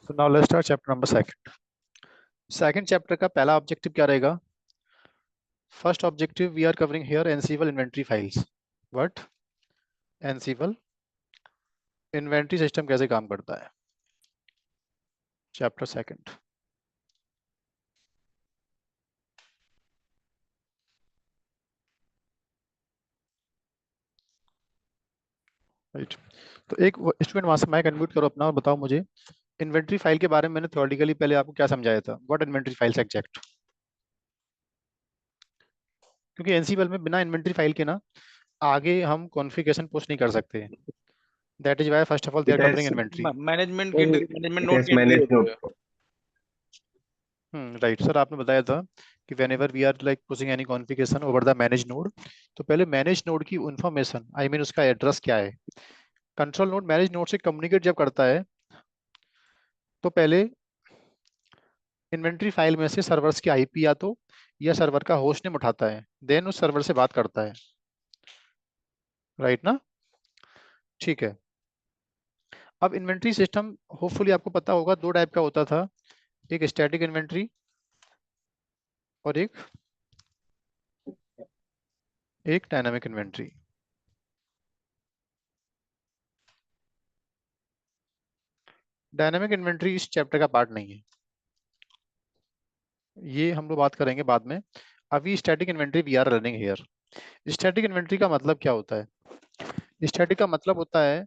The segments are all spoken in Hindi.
So now let's start chapter number second. Second chapter का पहला ऑब्जेक्टिव क्या रहेगा? First objective we are covering here Ansible inventory files. What? Ansible inventory system कैसे काम करता है? Chapter second. Right. तो एक स्टूडेंट वहां से माइक अनम्यूट करो अपना और बताओ मुझे इन्वेंट्री फाइल के बारे में मैंने थ्योरेटिकली पहले आपको क्या समझाया था? What inventory files exact? क्योंकि एनसीबल में बिना इन्वेंट्री फाइल के ना आगे हम कॉन्फ़िगरेशन पुश नहीं कर सकते। That is why first of all they are It covering has inventory. Management it note has key entry managed होती node. है। राइट सर, आपने बताया था कि whenever we are like pushing any configuration over the manage node, तो पहले मैनेज नोड की इंफॉर्मेशन आई मीन उसका एड्रेस क्या है। कंट्रोल नोड मैनेज नोड से कम्युनिकेट जब करता है तो पहले इन्वेंट्री फाइल में से सर्वर्स की आईपी या सर्वर का होस्ट नेम उठाता है, देन उस सर्वर से बात करता है। राइट ना? ठीक है। अब इन्वेंट्री सिस्टम होपफुली आपको पता होगा दो टाइप का होता था, एक स्टैटिक इन्वेंट्री और एक डायनामिक इन्वेंट्री। डायनामिक इन्वेंट्री इस चैप्टर का पार्ट नहीं है, ये हम लोग बात करेंगे बाद में। अभी static inventory we are running here. Static inventory का मतलब क्या होता है? स्टैटिक का मतलब होता है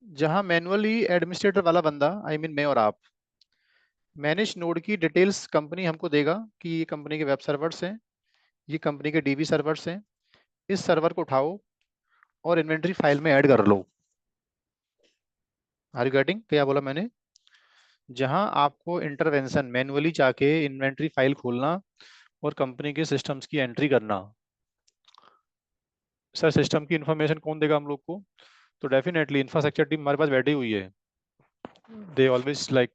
जहां मैनुअली एडमिनिस्ट्रेटर वाला बंदा आई मीन मैं और आप मैनेज नोड की डिटेल्स कंपनी हमको देगा कि ये कंपनी के वेब सर्वर्स हैं, ये कंपनी के डीबी सर्वर्स हैं, इस सर्वर को उठाओ और इन्वेंट्री फाइल में ऐड कर लो। आर यू गेटिंग क्या बोला मैंने? जहां आपको इंटरवेंशन मैनुअली जाके इन्वेंट्री फाइल खोलना और कंपनी के सिस्टम्स की एंट्री करना। सर सिस्टम की इंफॉर्मेशन कौन देगा हम लोग को? तो डेफिनेटली इंफ्रास्ट्रक्चर टीम हमारे पास बैठी हुई है। They always like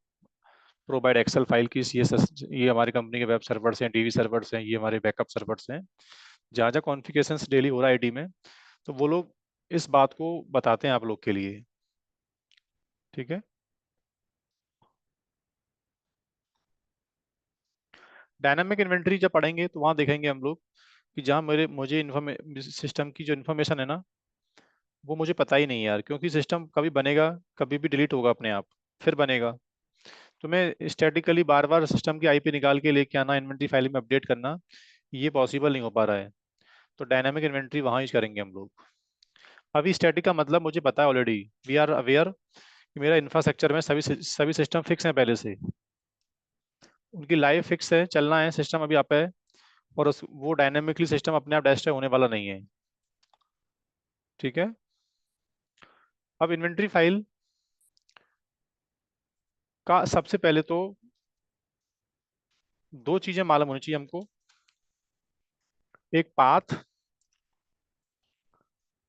provide Excel file की ये हमारी कंपनी के वेब सर्वर्स हैं, डीवी सर्वर्स हैं, ये हमारे बैकअप सर्वर्स हैं। जहाँ जहाँ कॉन्फ़िगरेशन डेली हो रहा है आईटी में, तो वो लोग इस बात को बताते हैं आप लोग के लिए। ठीक है। डायनामिक इन्वेंट्री जब पढ़ेंगे तो वहां देखेंगे हम लोग कि जहां मुझे सिस्टम की जो इन्फॉर्मेशन है ना वो मुझे पता ही नहीं है यार, क्योंकि सिस्टम कभी बनेगा कभी भी डिलीट होगा अपने आप, फिर बनेगा। तो मैं स्टैटिकली बार बार सिस्टम की आईपी निकाल के लेके आना, इन्वेंट्री फाइल में अपडेट करना, ये पॉसिबल नहीं हो पा रहा है। तो डायनामिक इन्वेंट्री वहां यूज करेंगे हम लोग। अभी स्टैटिक का मतलब मुझे पता है ऑलरेडी, वी आर अवेयर कि मेरा इंफ्रास्ट्रक्चर में सभी सिस्टम फिक्स हैं पहले से, उनकी लाइफ फिक्स है, चलना है सिस्टम अभी आप है। और वो डायनेमिकली सिस्टम अपने आप डेस्ट्रॉय होने वाला नहीं है। ठीक है। अब इन्वेंट्री फाइल का सबसे पहले तो दो चीजें मालूम होनी चाहिए हमको, एक पाथ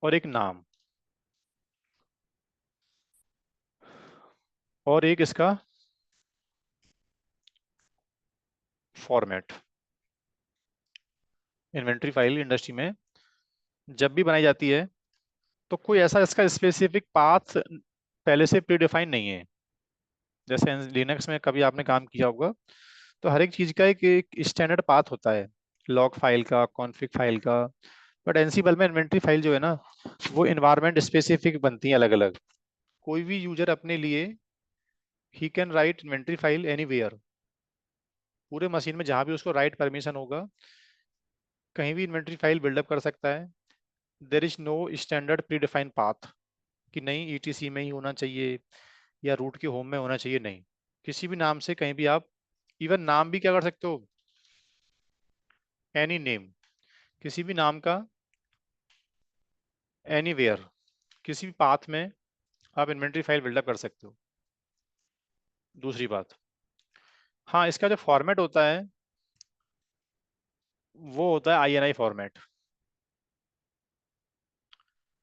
और एक नाम, और एक इसका फॉर्मेट। इन्वेंट्री फाइल इंडस्ट्री में जब भी बनाई जाती है तो कोई ऐसा इसका स्पेसिफिक पाथ पहले से प्री डिफाइन नहीं है। जैसे लिनक्स में कभी आपने काम किया होगा तो हर एक चीज का एक स्टैंडर्ड पाथ होता है, लॉग फाइल का, कॉन्फ़िग फाइल का। बट एनसीबल में इन्वेंट्री फाइल जो है ना वो इन्वायरमेंट स्पेसिफिक बनती है अलग अलग। कोई भी यूजर अपने लिए he can write inventory file anywhere, पूरे मशीन में जहां भी उसको राइट परमिशन होगा कहीं भी इन्वेंट्री फाइल बिल्डअप कर सकता है। There is no standard predefined path कि नहीं ईटीसी में ही होना चाहिए या रूट के होम में होना चाहिए, नहीं। किसी भी नाम से कहीं भी आप, इवन नाम भी क्या कर सकते हो, एनी नेम, किसी भी नाम का एनीवेयर किसी भी पाथ में आप इन्वेंट्री फाइल बिल्डअप कर सकते हो। दूसरी बात, हाँ इसका जो फॉर्मेट होता है वो होता है आईएनआई फॉर्मेट।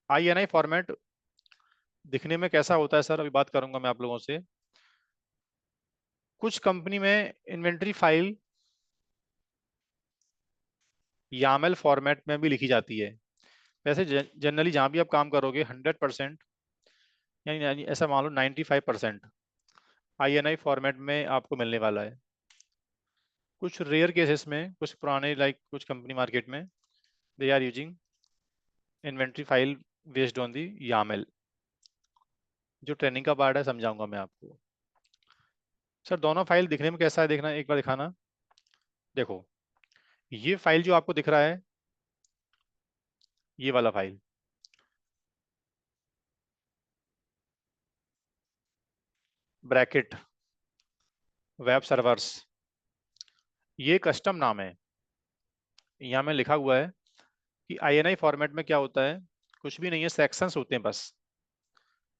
आईएनआई फॉर्मेट दिखने में कैसा होता है सर, अभी बात करूंगा मैं आप लोगों से। कुछ कंपनी में इन्वेंट्री फाइल यामल फॉर्मेट में भी लिखी जाती है। वैसे जनरली जहां भी आप काम करोगे 100% यानी ऐसा मान लो 95% INI फॉर्मेट में आपको मिलने वाला है। कुछ रेयर केसेस में, कुछ पुराने लाइक कुछ कंपनी मार्केट में they are using inventory file based on the YAML। जो ट्रेनिंग का पार्ट है समझाऊंगा मैं आपको। सर दोनों फाइल दिखने में कैसा है, देखना एक बार दिखाना। देखो, ये फाइल जो आपको दिख रहा है, ये वाला फाइल, ब्रैकेट वेब सर्वर्स, ये कस्टम नाम है। यहाँ में लिखा हुआ है कि INI फॉर्मेट में क्या होता है, कुछ भी नहीं है, सेक्शंस होते हैं बस।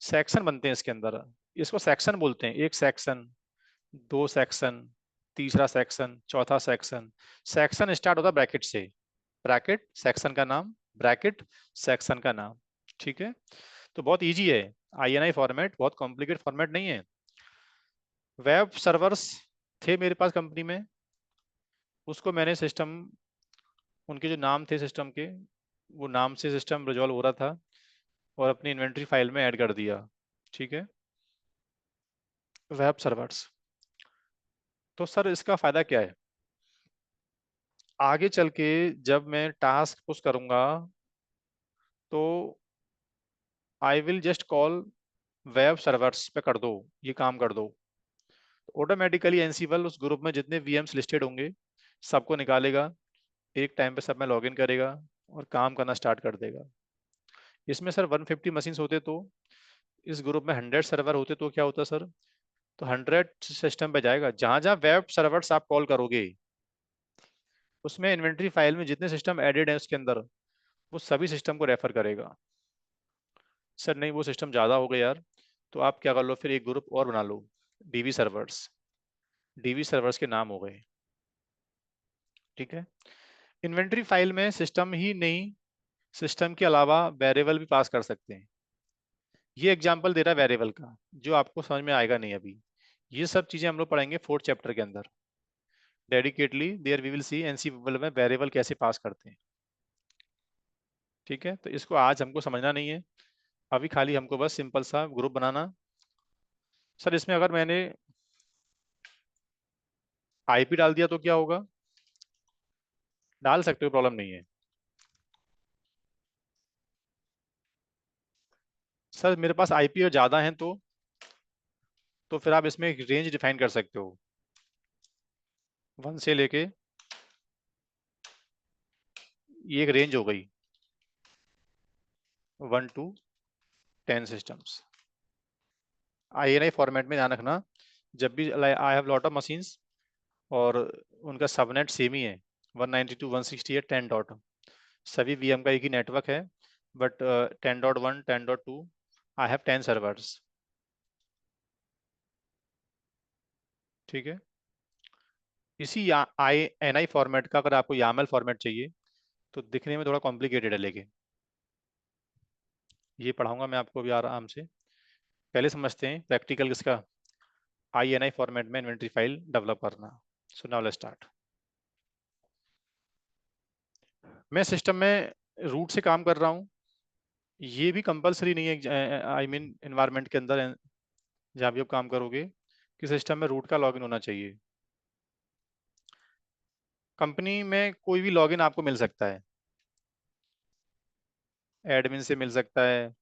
सेक्शन बनते हैं इसके अंदर, इसको सेक्शन बोलते हैं। एक सेक्शन, दो सेक्शन, तीसरा सेक्शन, चौथा सेक्शन। सेक्शन स्टार्ट होता है ब्रैकेट से। ब्रैकेट सेक्शन का नाम, ब्रैकेट सेक्शन का नाम। ठीक है, तो बहुत इजी है। INI फॉर्मेट बहुत कॉम्प्लिकेटेड फॉर्मेट नहीं है। वेब सर्वर्स थे मेरे पास कंपनी में, उसको मैंने सिस्टम, उनके जो नाम थे सिस्टम के, वो नाम से सिस्टम रिजॉल्व हो रहा था और अपनी इन्वेंट्री फाइल में ऐड कर दिया। ठीक है, वेब सर्वर्स। तो सर इसका फायदा क्या है, आगे चल के जब मैं टास्क पुश करूंगा तो I will just call web servers पे कर दो, ये काम कर दो। ऑटोमेटिकली एनसीबल उस ग्रुप में जितने VMs लिस्टेड होंगे सबको निकालेगा, एक टाइम पे सब में लॉगिन करेगा और काम करना स्टार्ट कर देगा। इसमें सर 150 मशीन्स होते तो, इस ग्रुप में 100 सर्वर होते तो क्या होता सर, तो 100 सिस्टम पे जाएगा। जहां जहां वेब सर्वर्स आप कॉल करोगे, उसमें इन्वेंट्री फाइल में जितने सिस्टम एडेड है उसके अंदर, वो सभी सिस्टम को रेफर करेगा। सर नहीं, वो सिस्टम ज़्यादा हो गए यार, तो आप क्या कर लो, फिर एक ग्रुप और बना लो, DV सर्वर्स। DV सर्वर्स के नाम हो गए। ठीक है, इन्वेंट्री फाइल में सिस्टम ही नहीं, सिस्टम के अलावा वेरिएबल भी पास कर सकते हैं। ये एग्जांपल दे रहा है वेरिएबल का, जो आपको समझ में आएगा नहीं अभी। ये सब चीजें हम लोग पढ़ेंगे 4th चैप्टर के अंदर dedicatedly. There we will see Ansible में वेरिएबल कैसे पास करते हैं। ठीक है, तो इसको आज हमको समझना नहीं है, अभी खाली हमको बस सिंपल सा ग्रुप बनाना। सर इसमें अगर मैंने IP डाल दिया तो क्या होगा, डाल सकते हो, प्रॉब्लम नहीं है। सर मेरे पास IP और ज्यादा हैं तो फिर आप इसमें एक रेंज डिफाइन कर सकते हो, 1 से लेके, ये एक रेंज हो गई, 1 to 10 सिस्टम्स। INI फॉर्मेट में ध्यान रखना, जब भी I have lot of machines और उनका सबनेट सेम ही है, 192.168.10 सभी VM का एक ही नेटवर्क है, बट 10.1 10.2 आई हैव 10 सर्वर्स। ठीक है, इसी INI फॉर्मेट का अगर आपको YAML फॉर्मेट चाहिए तो दिखने में थोड़ा कॉम्प्लिकेटेड है, लेकिन ये पढ़ाऊंगा मैं आपको अभी आराम से। पहले समझते हैं प्रैक्टिकल किसका, INI फॉर्मेट में इन्वेंट्री फाइल डेवलप करना। So now let's start. मैं सिस्टम में रूट से काम कर रहा हूँ, ये भी कंपलसरी नहीं है, आई मीन इन्वायरमेंट के अंदर जहाँ भी आप काम करोगे कि सिस्टम में रूट का लॉगिन होना चाहिए। कंपनी में कोई भी लॉगिन आपको मिल सकता है, एडमिन से मिल सकता है,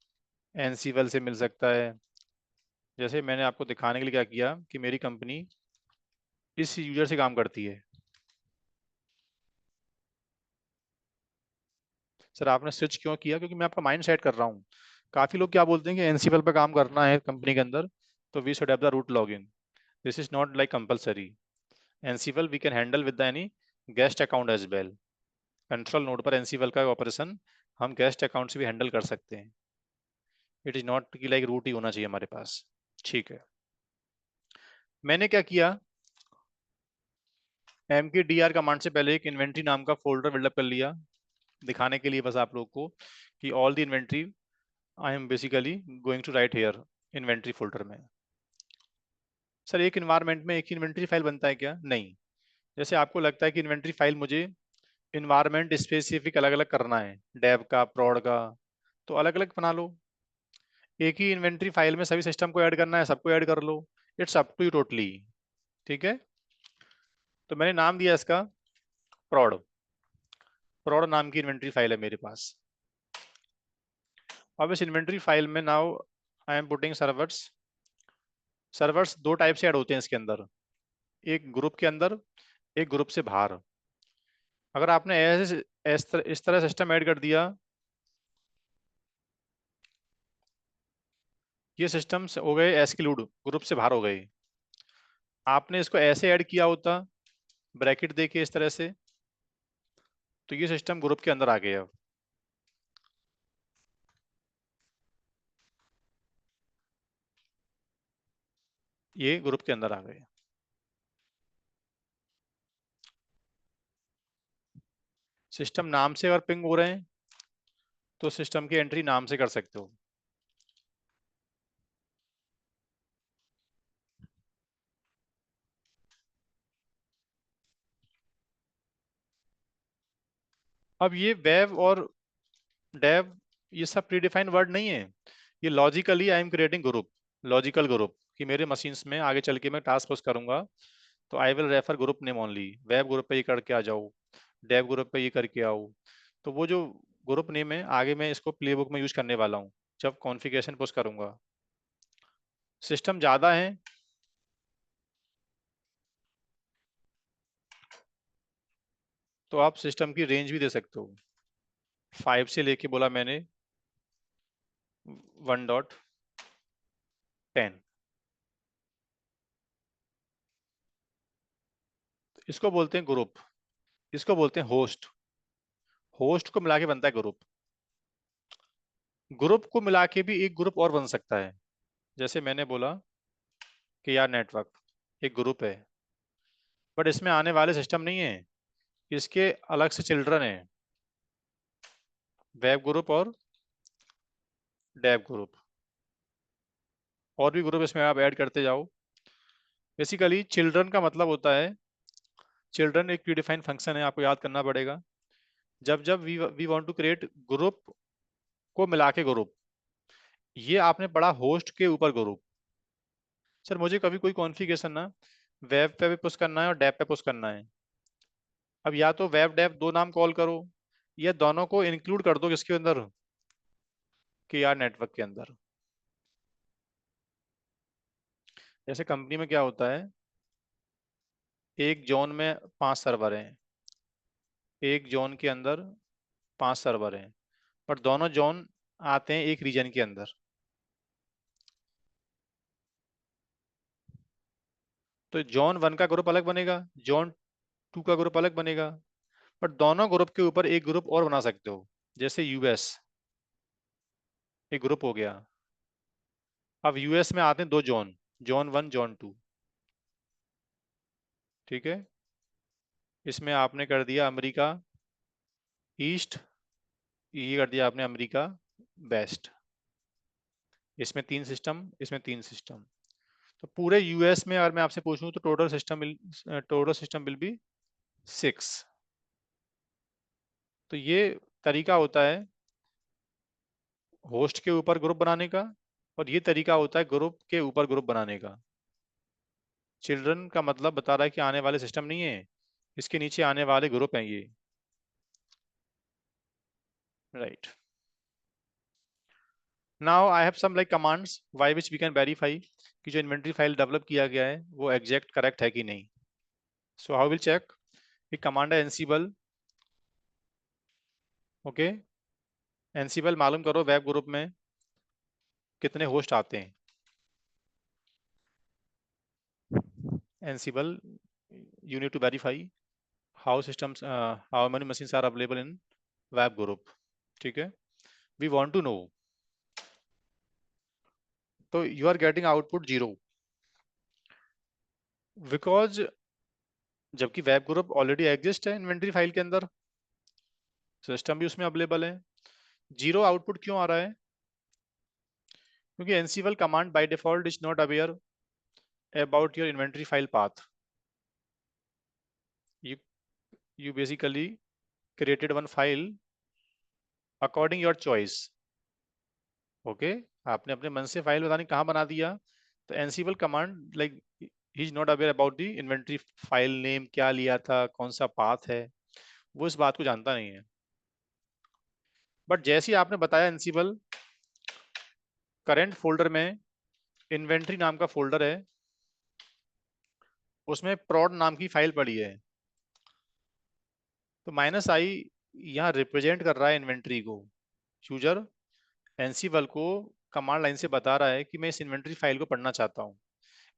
एनसीवल से मिल सकता है। जैसे मैंने आपको दिखाने के लिए क्या किया कि मेरी कंपनी इस यूजर से काम करती है। सर आपने स्विच क्यों किया, क्योंकि मैं आपका माइंड सेट कर रहा हूँ। काफी लोग क्या बोलते हैं कि एनसीवल पे काम करना है कंपनी के अंदर, तो we should have the root login. This is not like compulsory. Ansible we can handle with any guest account as well. Control node पर एनसीवल का ऑपरेशन हम गेस्ट अकाउंट से भी हैंडल कर सकते हैं। इट इज नॉट कि लाइक रूट ही होना चाहिए हमारे पास। ठीक है, मैंने क्या किया, MKDR कमांड से पहले एक इन्वेंट्री नाम का फोल्डर बिल्डअप कर लिया, दिखाने के लिए बस आप लोग को कि all the inventory I am basically going to write here inventory folder में। सर एक इन्वायरमेंट में एक ही इन्वेंट्री फाइल बनता है क्या, नहीं। जैसे आपको लगता है कि इन्वेंट्री फाइल मुझे इन्वायरमेंट स्पेसिफिक अलग अलग करना है, डेव का, प्रॉड का, तो अलग अलग बना लो। एक ही इन्वेंट्री फाइल में सभी सिस्टम को ऐड करना है, सबको ऐड कर लो, it's up to you totally. ठीक है, तो मैंने नाम दिया इसका प्रॉड। प्रॉड नाम की इन्वेंट्री फाइल है मेरे पास। अब इस इन्वेंट्री फाइल में now I am putting servers. Servers दो टाइप से ऐड होते हैं इसके अंदर, एक ग्रुप के अंदर, एक ग्रुप से बाहर। अगर आपने ऐसे इस तरह सिस्टम ऐड कर दिया, ये सिस्टम्स हो गए एक्सक्लूड, ग्रुप से बाहर हो गए। आपने इसको ऐसे ऐड किया होता, ब्रैकेट देके इस तरह से, तो ये सिस्टम ग्रुप के अंदर आ गए। अब ये ग्रुप के अंदर आ गए। सिस्टम नाम से अगर पिंग हो रहे हैं तो सिस्टम की एंट्री नाम से कर सकते हो। अब ये वेब और डेव, ये सब प्रीडिफाइंड वर्ड नहीं है। ये logically I am creating group, logical group, कि मेरे मशीन्स में आगे चल के मैं टास्क फोर्स करूंगा तो I will refer group name only. Web group पे ये करके आ जाओ, डेव ग्रुप पे ये करके आओ। तो वो जो ग्रुप नेम है आगे मैं इसको प्लेबुक में यूज करने वाला हूँ जब कॉन्फ़िगरेशन पुश करूंगा। सिस्टम ज्यादा है तो आप सिस्टम की रेंज भी दे सकते हो। 5 से लेके बोला मैंने 1.10। इसको बोलते हैं ग्रुप, इसको बोलते हैं होस्ट। होस्ट को मिला के बनता है ग्रुप। ग्रुप को मिला के भी एक ग्रुप और बन सकता है। जैसे मैंने बोला कि यार नेटवर्क एक ग्रुप है, बट इसमें आने वाले सिस्टम नहीं है, इसके अलग से चिल्ड्रन है, वेब ग्रुप और डेव ग्रुप। और भी ग्रुप इसमें आप ऐड करते जाओ। बेसिकली चिल्ड्रन का मतलब होता है, चिल्ड्रन एक प्रीडिफाइंड फंक्शन है, आपको याद करना पड़ेगा। जब जब we want to create group को मिला के ग्रुप, ये आपने पढ़ा होस्ट के ऊपर ग्रुप। सर मुझे कभी कोई कॉन्फ़िगरेशन ना वेब पे भी पुश करना है और डेव पे पुश करना है। अब या तो वेब डेव दो नाम कॉल करो, या दोनों को इंक्लूड कर दो किसके अंदर, कि यार नेटवर्क के अंदर। जैसे कंपनी में क्या होता है, एक जोन में 5 सर्वर हैं, एक जोन के अंदर 5 सर्वर हैं, पर दोनों जोन आते हैं एक रीजन के अंदर। तो जोन 1 का ग्रुप अलग बनेगा, जोन 2 का ग्रुप अलग बनेगा, पर दोनों ग्रुप के ऊपर एक ग्रुप और बना सकते हो। जैसे यूएस एक ग्रुप हो गया। अब यूएस में आते हैं दो जोन, जोन 1 जोन 2। ठीक है, इसमें आपने कर दिया अमेरिका ईस्ट, ये कर दिया आपने अमेरिका वेस्ट। इसमें 3 सिस्टम, इसमें 3 सिस्टम। तो पूरे यूएस में अगर मैं आपसे पूछूं तो टोटल सिस्टम विल बी 6। तो ये तरीका होता है होस्ट के ऊपर ग्रुप बनाने का, और ये तरीका होता है ग्रुप के ऊपर ग्रुप बनाने का। चिल्ड्रन का मतलब बता रहा है कि आने वाले सिस्टम नहीं है, इसके नीचे आने वाले ग्रुप हैं ये। Right, now I have some like commands by which we can verify कि जो इन्वेंटरी फाइल डेवलप किया गया है वो एग्जैक्ट करेक्ट है कि नहीं। सो हाउ विल चेक, एक कमांड है एनसीबल। ओके, एनसीबल मालूम करो वेब ग्रुप में कितने होस्ट आते हैं। Ansible, you need to verify how systems how many machines are available in web group। ठीक है, we want to know। तो you are getting output 0, because जबकि वेब ग्रुप ऑलरेडी एग्जिस्ट है इन्वेंटरी फाइल के अंदर, सिस्टम भी उसमें अवेलेबल है। 0 आउटपुट क्यों आ रहा है, क्योंकि Ansible command by default is not aware about your inventory file path. you you basically created one file according your choice। Okay, आपने अपने मन से फाइल बतानी कहाँ बना दिया। तो Ansible command like he is not aware about the inventory file name, क्या लिया था, कौन सा पाथ है, वो इस बात को जानता नहीं है। बट जैसे ही आपने बताया एनसीबल करेंट फोल्डर में इन्वेंटरी नाम का फोल्डर है, उसमें prod नाम की फाइल पड़ी है। तो -i यहाँ रिप्रेजेंट कर रहा है इन्वेंटरी को। यूजर एनसीबल को कमांड लाइन से बता रहा है कि मैं इस इन्वेंटरी फाइल को पढ़ना चाहता हूँ,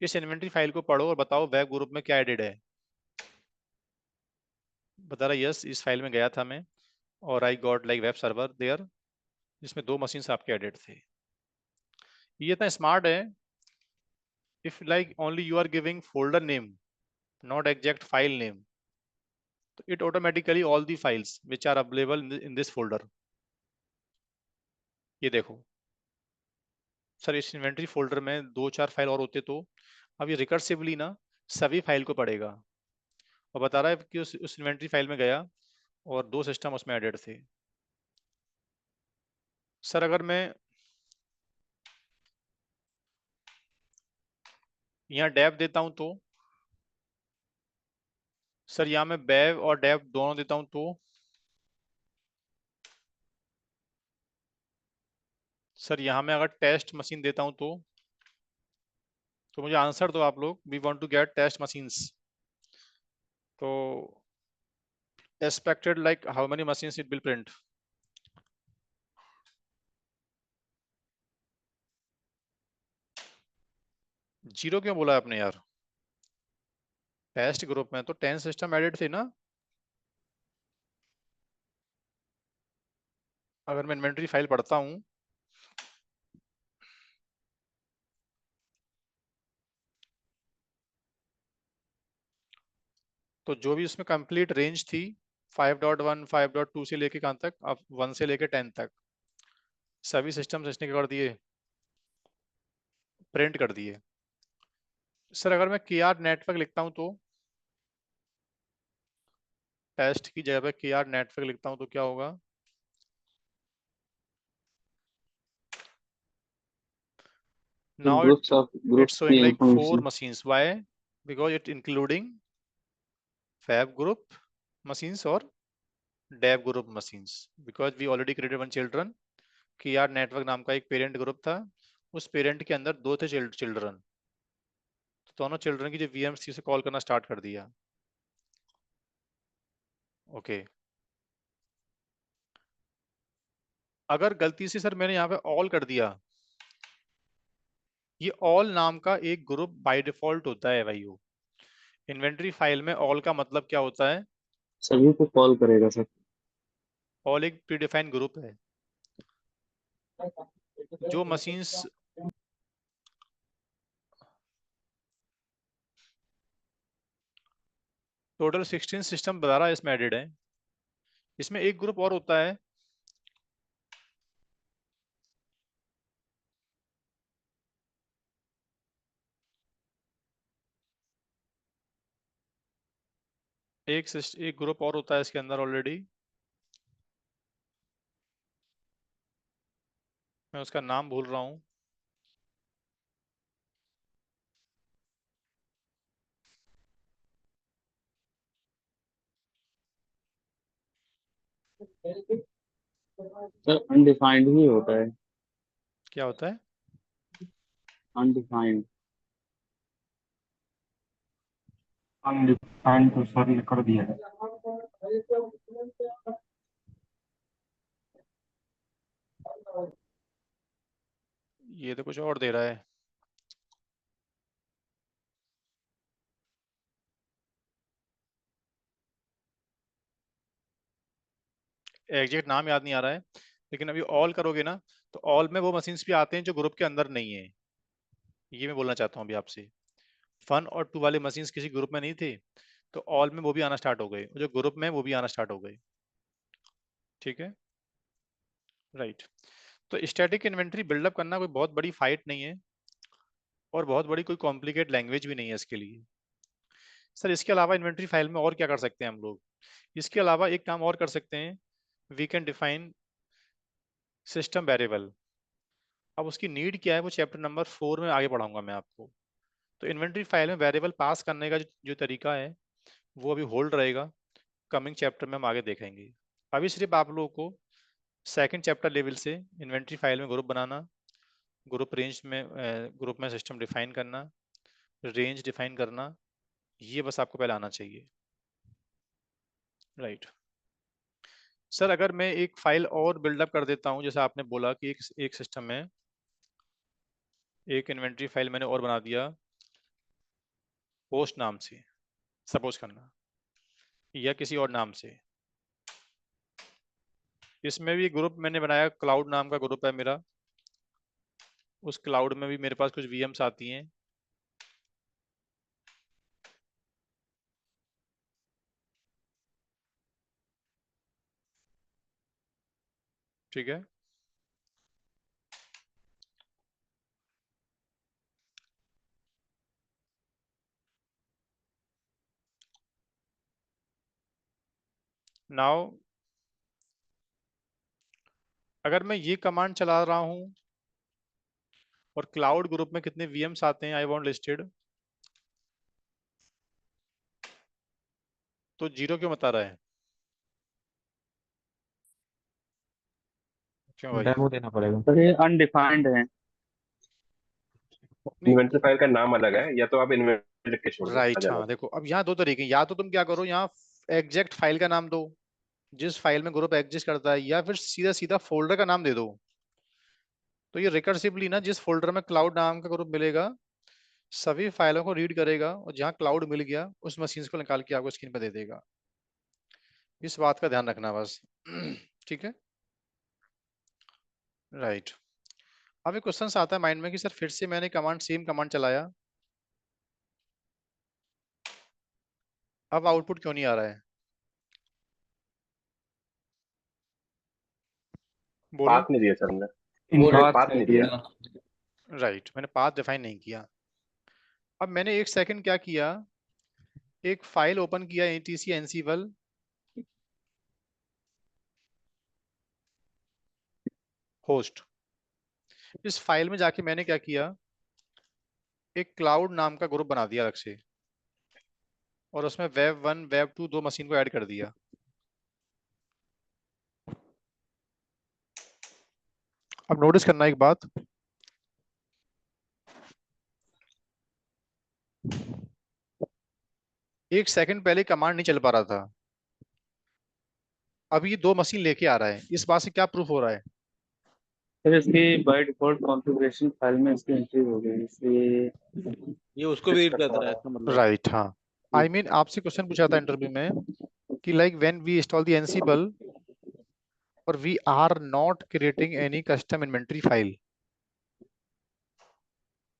इस इन्वेंटरी फाइल को पढ़ो और बताओ वेब ग्रुप में क्या एडेड है। बता रहा है यस, इस फाइल में गया था मैं और I got like web server there, जिसमें 2 मशीन आपके एडेड थे। ये इतना स्मार्ट है, if like only you are giving folder name not exact file name, तो it automatically all the files which are available in this folder. ये देखो सर, इस इन्वेंटरी फोल्डर में 2-4 फाइल और होते तो अब ये रिकर्सिवली ना सभी फाइल को पढ़ेगा और बता रहा है कि उस इन्वेंटरी फाइल में गया और 2 सिस्टम उसमें एडेड थे। सर अगर मैं यहाँ डेव देता हूं तो, सर यहाँ मैं बेव और डेव दोनों देता हूं तो, सर यहाँ मैं अगर टेस्ट मशीन देता हूं तो मुझे आंसर दो आप लोग, we want to get test machines. तो expected like how many machines it will print. Zero क्यों बोला आपने यार? टेस्ट ग्रुप में तो 10 सिस्टम एडेड थे ना। अगर मैं इन्वेंटरी फाइल पढ़ता हूँ तो जो भी उसमें कंप्लीट रेंज थी 5.1 5.2 से लेके कहाँ तक, अब 1 से लेके 10 तक सभी सिस्टम इसने क्या कर दिए, प्रिंट कर दिए। सर अगर मैं के आर नेटवर्क लिखता हूँ तो, टेस्ट की जगह पे के आर नेटवर्क लिखता हूँ तो क्या होगा? The now groups of groups it's की showing like 4 information. machines. Why? Because it including fab group machines or dev group machines, because we already created one children। के आर नेटवर्क नाम का एक पेरेंट ग्रुप था, उस पेरेंट के अंदर 2 थे चिल्ड्रन, तो दोनों चिल्ड्रन की जो वीएम्स थी उसे कॉल करना स्टार्ट कर दिया। ओके। अगर गलती से सर मैंने यहाँ पे ऑल कर दिया, ये ऑल नाम का एक ग्रुप बाय डिफॉल्ट होता है भाई। इन्वेंटरी फाइल में ऑल का मतलब क्या होता है? सभी को कॉल करेगा सर। ऑल एक प्रीडिफाइंड ग्रुप है। जो मशीन्स टोटल 16 सिस्टम बता रहा है इसमें एडेड है, इसमें एक ग्रुप और होता है, एक ग्रुप और होता है इसके अंदर ऑलरेडी, मैं उसका नाम भूल रहा हूँ। सर अनडिफाइंड ही होता है। क्या होता है? अनडिफाइंड। अनडिफाइंड तो सर ने कर दिया है। ये तो कुछ और दे रहा है। एग्जैक्ट नाम याद नहीं आ रहा है, लेकिन अभी ऑल करोगे ना तो ऑल में वो मशीन्स भी आते हैं जो ग्रुप के अंदर नहीं है। ये मैं बोलना चाहता हूँ अभी आपसे, 1 और 2 वाले मशीन्स किसी ग्रुप में नहीं थे, तो ऑल में वो भी आना स्टार्ट हो गए, जो ग्रुप में वो भी आना स्टार्ट हो गए। ठीक है, राइट। तो स्टैटिक इन्वेंटरी बिल्डअप करना कोई बहुत बड़ी फाइट नहीं है और बहुत बड़ी कोई कॉम्प्लिकेट लैंग्वेज भी नहीं है इसके लिए। सर इसके अलावा इन्वेंटरी फाइल में और क्या कर सकते हैं हम लोग? इसके अलावा एक काम और कर सकते हैं, we can define system variable. अब उसकी नीड क्या है वो चैप्टर नंबर 4 में आगे पढ़ाऊंगा मैं आपको। तो इन्वेंट्री फाइल में वेरिएबल पास करने का जो तरीका है वो अभी होल्ड रहेगा, कमिंग चैप्टर में हम आगे देखेंगे। अभी सिर्फ आप लोगों को सेकंड चैप्टर लेवल से इन्वेंट्री फाइल में ग्रुप बनाना, ग्रुप में सिस्टम डिफाइन करना, रेंज डिफाइन करना, ये बस आपको पहले आना चाहिए। राइट सर, अगर मैं एक फाइल और बिल्डअप कर देता हूं, जैसे आपने बोला कि एक सिस्टम में एक इन्वेंट्री फाइल मैंने और बना दिया होस्ट नाम से, सपोज करना, या किसी और नाम से। इसमें भी ग्रुप मैंने बनाया, क्लाउड नाम का ग्रुप है मेरा। उस क्लाउड में भी मेरे पास कुछ वीएम्स आती हैं। ठीक है, नाउ अगर मैं ये कमांड चला रहा हूं और क्लाउड ग्रुप में कितने वीएम्स आते हैं आई वांट लिस्टेड, तो जीरो क्यों बता रहा है? क्यों भाई? डेमो देना पड़ेगा। सर ये अनडिफाइंड है। नहीं, इन्वेंट्री फाइल का नाम अलग है, या तो आप इन्वेंट्री लिख के छोड़ दो, आ राइट, जाना। हाँ देखो अब यहाँ दो तरीके हैं। या तो तुम क्या करो, यहाँ एग्जैक्ट फाइल का नाम दो जिस फाइल में ग्रुप एग्जिस्ट करता है, या फिर सीधा सीधा फोल्डर का नाम दे दो। तो ये रिकर्सिवली ना जिस फोल्डर में क्लाउड नाम का ग्रुप मिलेगा सभी फाइलों को रीड करेगा, और जहाँ क्लाउड मिल गया उस मशीन को निकाल के आपको स्क्रीन पर दे देगा। इस बात का ध्यान रखना बस। ठीक है, राइट। अब एक क्वेश्चन आता है माइंड में कि सर फिर से मैंने सेम कमांड चलाया, अब आउटपुट क्यों नहीं आ रहा है? बोलो। पाथ नहीं दिया सर हमने, वो हमने बात पाथ नहीं नहीं दिया। दिया। राइट, मैंने पाथ डिफाइन नहीं किया। अब मैंने एक सेकंड क्या किया, एक फाइल ओपन किया एटीसी एनसीवल होस्ट। इस फाइल में जाके मैंने क्या किया, एक क्लाउड नाम का ग्रुप बना दिया अलग से, और उसमें वेब 1 वेब 2 दो मशीन को ऐड कर दिया। अब नोटिस करना एक बात, एक सेकंड पहले कमांड नहीं चल पा रहा था, अब ये दो मशीन लेके आ रहा है। इस बात से क्या प्रूफ हो रहा है? फिर इसकी बाय डिफॉल्ट कॉन्फ़िगरेशन फाइल में इसकी एंट्री हो गई, इसलिए ये उसको भी रीड करता है इसका मतलब। राइट, हाँ। आई मीन आपसे क्वेश्चन पूछा था इंटरव्यू में कि like when we install the Ansible और we are not creating any custom inventory file,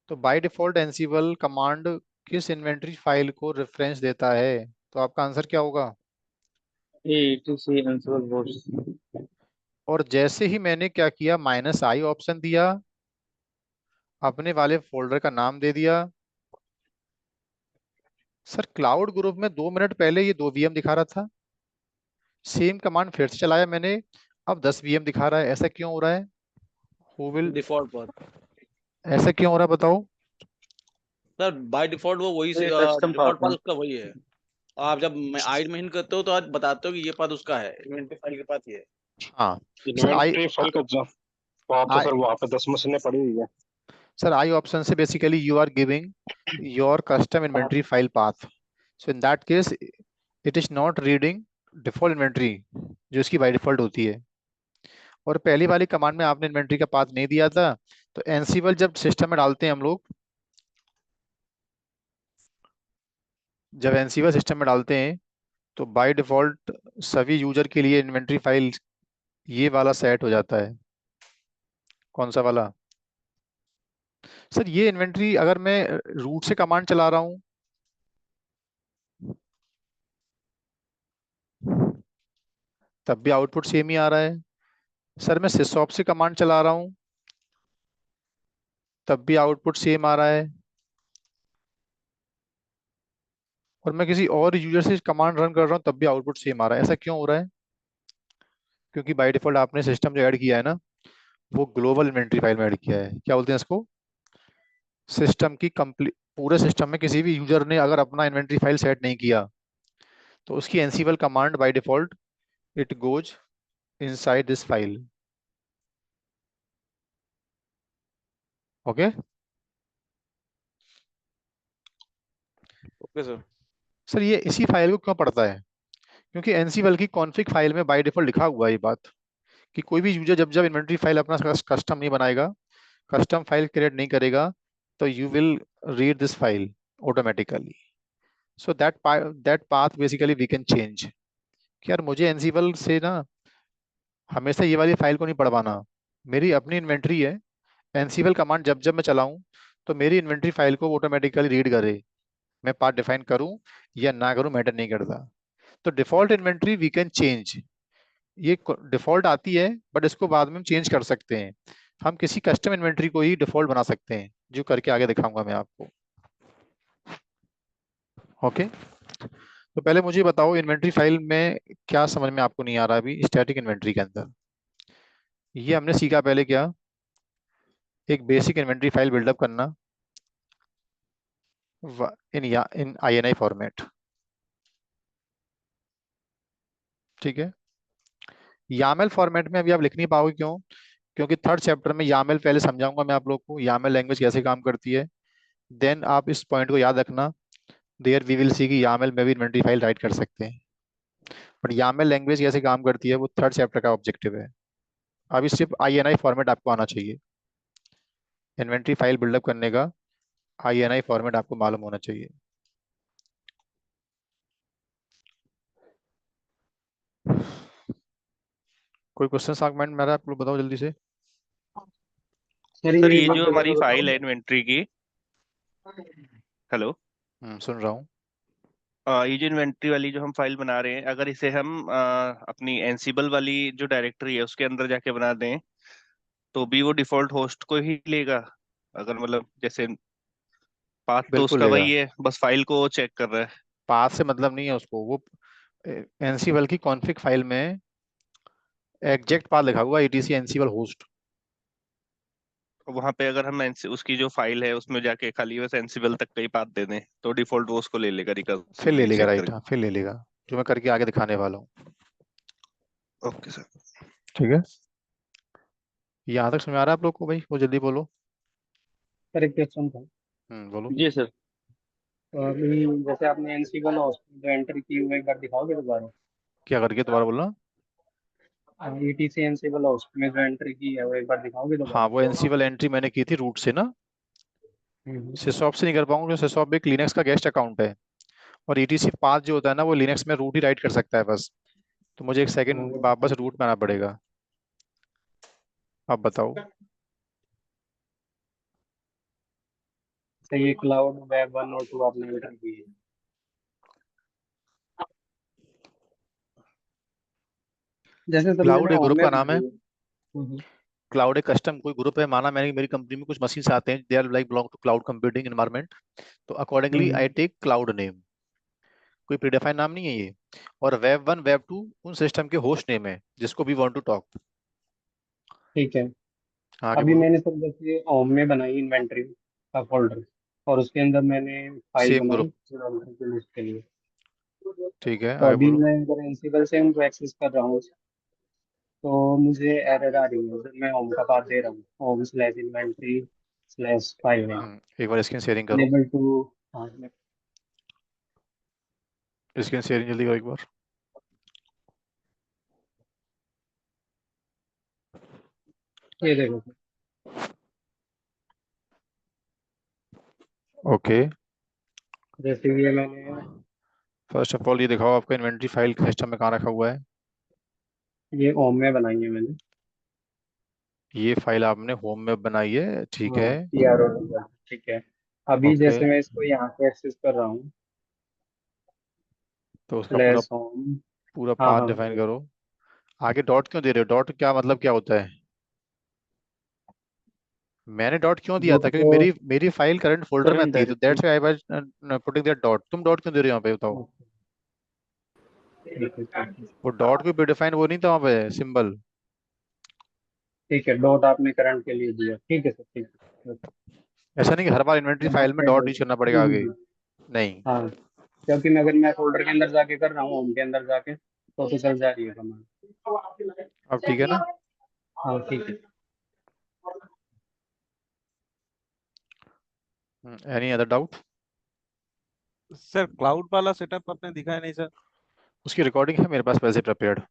तो बाय डिफॉल्ट एनसीबल कमांड किस इन्वेंटरी फाइल को रेफरेंस देता है? तो आपका आंसर क्या होगा? ये etc ansible host। और जैसे ही मैंने क्या किया, -i ऑप्शन दिया, अपने वाले फोल्डर का नाम दे दिया। सर क्लाउड ग्रुप में 2 मिनट पहले ये 2 वीएम दिखा रहा था, सेम कमांड फिर से चलाया मैंने, अब 10 वीएम दिखा रहा है। ऐसा क्यों हो रहा है? Who will, default path. ऐसा क्यों हो रहा है बताओ? सर बाय डिफॉल्ट वो वही ये कस्टम डिफॉल्ट पाथ पाथ है। उसका वही है। आप जब मैं आइड में हिंट करते हो तो आप बताते हो कि ये पाथ उसका है, इन्वेंटरी फाइल के पाथ ये है। हाँ सर, आई इन्वेंट्री फाइल का जब वहाँ पे सर, वहाँ पे 10 मशीनें पड़ी हुई है। सर आई ऑप्शन से basically you are giving your custom inventory file path, so in that case it is not reading default inventory जो इसकी बाय डिफॉल्ट होती है। और पहली वाली कमांड में आपने इन्वेंटरी का पाथ नहीं दिया था। तो एनसीबल जब सिस्टम में डालते हैं हम लोग, जब एनसीबल सिस्टम में डालते हैं तो बाय डिफॉल्ट सभी यूजर के लिए इन्वेंटरी फाइल ये वाला सेट हो जाता है। कौन सा वाला? सर ये इन्वेंटरी अगर मैं रूट से कमांड चला रहा हूँ तब भी आउटपुट सेम ही आ रहा है। सर मैं sysop से कमांड चला रहा हूँ तब भी आउटपुट सेम आ रहा है। और मैं किसी और यूजर से कमांड रन कर रहा हूँ तब भी आउटपुट सेम आ रहा है। ऐसा क्यों हो रहा है? क्योंकि बाय डिफॉल्ट आपने सिस्टम जो ऐड किया है ना, वो ग्लोबल इन्वेंट्री फाइल में ऐड किया है। क्या बोलते हैं इसको? सिस्टम की कंप्लीट, पूरे सिस्टम में किसी भी यूजर ने अगर अपना इन्वेंट्री फाइल सेट नहीं किया तो उसकी Ansible command by default it goes inside this file. Okay okay sir. Sir, ये इसी फाइल को क्यों पढ़ता है? क्योंकि एनसीबल की कॉन्फ़िग फाइल में बाय डिफॉल्ट लिखा हुआ है ये बात कि कोई भी यूजर जब जब इन्वेंट्री फाइल अपना कस्टम नहीं बनाएगा, कस्टम फाइल क्रिएट नहीं करेगा, तो you will read this file automatically. So that path basically we can change. कि यार मुझे एनसीबल से ना हमेशा ये वाली फाइल को नहीं पढ़वाना, मेरी अपनी इन्वेंट्री है। एनसीबल कमांड जब जब मैं चलाऊं तो मेरी इन्वेंट्री फाइल को ऑटोमेटिकली रीड करे, मैं पाथ डिफाइन करूं या ना करूं मैटर नहीं करता। तो default inventory we can change, ये डिफॉल्ट आती है बट इसको बाद में हम चेंज कर सकते हैं। हम किसी कस्टम इन्वेंट्री को ही डिफॉल्ट बना सकते हैं, जो करके आगे दिखाऊंगा मैं आपको। ओके तो पहले मुझे बताओ इन्वेंट्री फाइल में क्या समझ में आपको नहीं आ रहा अभी स्टैटिक इन्वेंट्री के अंदर। ये हमने सीखा पहले क्या, एक बेसिक इन्वेंट्री फाइल बिल्डअप करना इन INI फॉर्मेट। ठीक है, यामेल फॉर्मेट में अभी आप लिख नहीं पाओगे, क्यों? क्योंकि थर्ड चैप्टर में यामेल पहले समझाऊंगा मैं आप लोग को, यामेल लैंग्वेज कैसे काम करती है। देन आप इस पॉइंट को याद रखना, देयर वी विल सी कि यामेल में भी इन्वेंट्री फाइल राइट कर सकते हैं, बट यामेल लैंग्वेज कैसे काम करती है वो थर्ड चैप्टर का ऑब्जेक्टिव है। अभी सिर्फ INI फॉर्मेट आपको आना चाहिए, इन्वेंट्री फाइल बिल्डअप करने का INI फॉर्मेट आपको मालूम होना चाहिए। कोई क्वेश्चन सेगमेंट मेरा आप लोग बताओ जल्दी से। सर सर ये एक ये बार जो दोबारा हमारी बताओ। फाइल है इन्वेंट्री की, हेलो, सुन रहा हूँ। ये जो इन्वेंट्री वाली जो हम फाइल बना रहे हैं, अगर इसे हम अपनी एनसीबल वाली जो डायरेक्टरी है उसके अंदर जाके बना दें तो भी वो डिफॉल्ट होस्ट को ही लेगा? अगर मतलब जैसे पाथ तो बिल्कुल उसका लेगा। वही है, बस फाइल को चेक कर रहा है। पाथ से मतलब नहीं है उसको, वो एनसीबल की कॉन्फ़िग फाइल में एग्जैक्ट पाथ लिखा हुआ ETC एनसीबल होस्ट। वहां पे अगर हम उसकी जो फाइल है उसमें जाके खाली बस एनसीबल तक का ही पाथ दे दें तो डिफॉल्ट वो उसको ले लेगा फिर ले रिकर्सिवली लेगा, चेक राइट, करके? हाँ फिर ले लेगा, जो मैं करके आगे दिखाने वाला हूँ। Okay sir. ठीक है, यहाँ तक समझ आ रहा है आप लोग को भाई? वो जल्दी बोलो। सर एक क्वेश्चन था। बोलो। जी सर। तो अभी जैसे आपने एनसीबल हॉस्पिटल जो एंटर की वो एक बार दिखाओगे दोबारा। क्या करके दोबारा बोलना? ETC एनसीबल हॉस्पिटल में जो एंटर की है वो एक बार दिखाओगे हाँ, दोबारा। वो एनसीबल एंट्री मैंने की थी रूट से ना, हम्म। सिसॉप से नहीं कर पाऊंगा क्योंकि सिसॉप एक लिनक्स का गेस्ट अकाउंट है, और ETC पाथ जो होता है ना वो लिनक्स में रूट ही राइट कर सकता है बस। तो मुझे एक सेकंड वो वापस रूट में आना पड़ेगा। अब बताओ। सही है, क्लाउड वेब 1 और 2 आपने एंटर की है। जैसे सर क्लाउड मैंने एक होम ग्रुप में का नाम है। बनाई है। हम्म। क्लाउड एक कस्टम कोई ग्रुप है, माना मैंने मेरी कंपनी में कुछ मशीन आते हैं, they are like belong to cloud computing environment, तो accordingly I hmm. Take cloud name. कोई प्रीडिफाइंड नाम नहीं है ये। और वेब 1 वेब 2 उन सिस्टम के होस्ट नेम है जिसको भी वांट टू टॉक। ठीक है। आगे अभी बोलो। मैंने सर जैसे होम में बनाई इन्वेंट्री का फोल्डर, और उसके अंदर मैंने फाइल सेम बनाई ग्रुप। डेवलपर की लिस्ट के लिए। ठीक है, तो आगे अभी बोलो। मैं अगर एनसीबल से उनको एक्सेस कर रहा हूँ तो मुझे एरर आ रही है जब मैं होम का पाथ दे रहा हूँ, home/inventory/फाइल है एक बार स्क्रीन शेयरिंग करो। Enable to. हाँ, स्क्रीन शेयरिंग जल्दी करो एक बार। ये देखो सर। ओके, जैसे ये मैंने फर्स्ट ऑफ ऑल ये दिखाओ आपका इन्वेंट्री फाइल सिस्टम में कहाँ रखा हुआ है। ये होम में बनाई है मैंने। ये फाइल आपने होम में बनाई है, ठीक हाँ, है। PRO। ठीक है। अभी ओके, जैसे मैं इसको यहाँ से एक्सेस कर रहा हूँ, तो उसका पूरा स्लैश होम। पूरा हाँ पाथ हाँ डिफाइन करो। आगे डॉट क्यों दे रहे हो? डॉट क्या मतलब क्या होता है? मैंने डॉट क्यों दिया था? डॉट क्योंकि को मेरी मेरी फाइल करंट फोल्डर में करंट थी, तो directory. That's why I was putting that dot. तुम डॉट क्यों दे रहे हो यहाँ पे बताओ? ठीक है, ठीक है। वो डॉट कोई प्रीडिफाइन वो नहीं था वहाँ पे सिंबल। ठीक है, डॉट आपने करंट के लिए दिया, ठीक है सर, ठीक है। ऐसा नहीं कि हर बार इन्वेंटरी मैं फाइल नोट में कर डॉट यूज लेता करना हूँ। पड़ेगा आगे। नहीं। हाँ, क्योंकि मैं अगर मैं फोल्डर के अंदर जाके कर रहा हूँ, होम के अंदर जाके, तो चल जा रही है कमांड। अब ठीक है ना? हाँ ठीक है। Any other doubt? Sir cloud वाला सेटअप आपने दिखाया नहीं सर। उसकी रिकॉर्डिंग है मेरे पास वैसे प्रिपेयर्ड।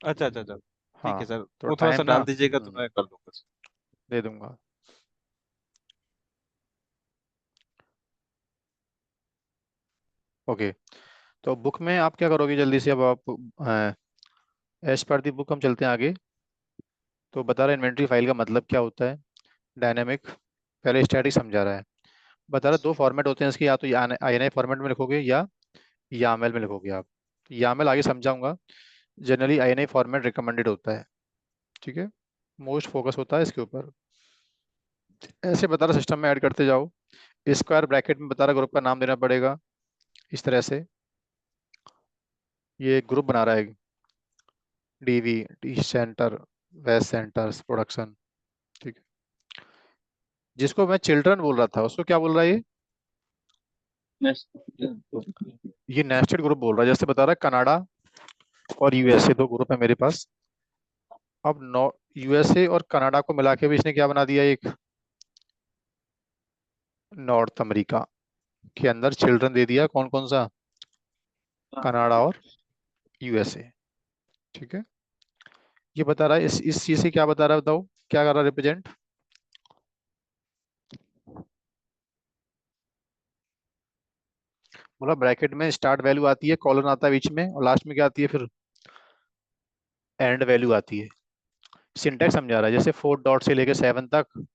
अच्छा अच्छा अच्छा, ठीक है हाँ, सर, तो वो थोड़ा सा टाइम ना डाल दीजिएगा तो मैं कर लूंगा सर। दे दूंगा। ओके, तो बुक में आप क्या करोगे जल्दी से? अब आप एज पर दी बुक हम चलते हैं आगे। तो बता रहा है इन्वेंट्री फाइल का मतलब क्या होता है। डायनेमिक, पहले स्टैटिक समझा रहा है। बता रहा है दो फॉर्मेट होते हैं इसके, या तो INI फॉर्मेट में लिखोगे या YAML में लिखोगे आप। YAML आगे समझाऊंगा। जनरली INI फॉर्मेट रिकमेंडेड होता है, ठीक है। मोस्ट फोकस होता है इसके ऊपर। ऐसे बता रहा सिस्टम में ऐड करते जाओ। स्क्वायर ब्रैकेट में बता रहा ग्रुप का नाम देना पड़ेगा इस तरह से। ये एक ग्रुप बना रहा है, DV, D center, west centers, production, ठीक है। जिसको मैं चिल्ड्रन बोल रहा था उसको क्या बोल रहा है ये नेस्टेड ग्रुप बोल रहा है। जैसे बता रहा है कनाडा और USA दो ग्रुप है मेरे पास। अब USA और कनाडा को मिला के भी इसने क्या बना दिया, एक नॉर्थ अमेरिका के अंदर चिल्ड्रन दे दिया। कौन कौन सा? कनाडा और USA, ठीक है। ये बता रहा है इस चीज से क्या बता रहा है, बताओ क्या कर रहा है रिप्रेजेंट। बोला ब्रैकेट में स्टार्ट वैल्यू आती है, कॉलन आता है बीच में, और लास्ट में क्या आती है फिर? एंड वैल्यू आती है। सिंटैक्स समझा रहा है, जैसे 4 डॉट से लेके 7 तक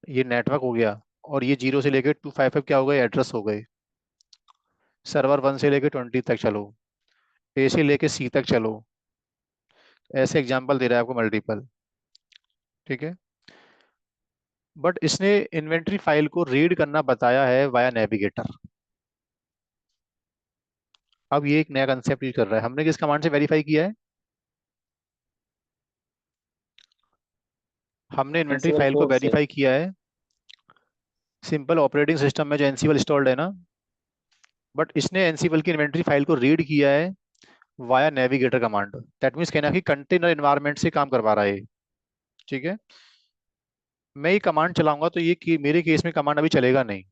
ये नेटवर्क हो गया, और ये 0 से लेके 255 क्या हो गए, एड्रेस हो गए। सर्वर 1 से लेके 20 तक चलो, A से लेके C तक चलो। ऐसे एग्जांपल दे रहा है आपको मल्टीपल, ठीक है। बट इसने इन्वेंट्री फाइल को रीड करना बताया है वाया नेविगेटर। अब ये एक नया कंसेप्ट यूज कर रहा है। हमने किस कमांड से वेरीफाई किया है? हमने इन्वेंट्री एनसीएल फाइल को कोड से। वेरीफाई किया है सिंपल ऑपरेटिंग सिस्टम में जो एनसीबल इंस्टॉल्ड है ना। बट इसने एनसीबल की इन्वेंट्री फाइल को रीड किया है via navigator command. That means कहना कि कंटेनर एनवायरनमेंट से काम करवा रहा है ये, ठीक है। मैं ये कमांड चलाऊंगा तो मेरे केस में कमांड अभी चलेगा नहीं।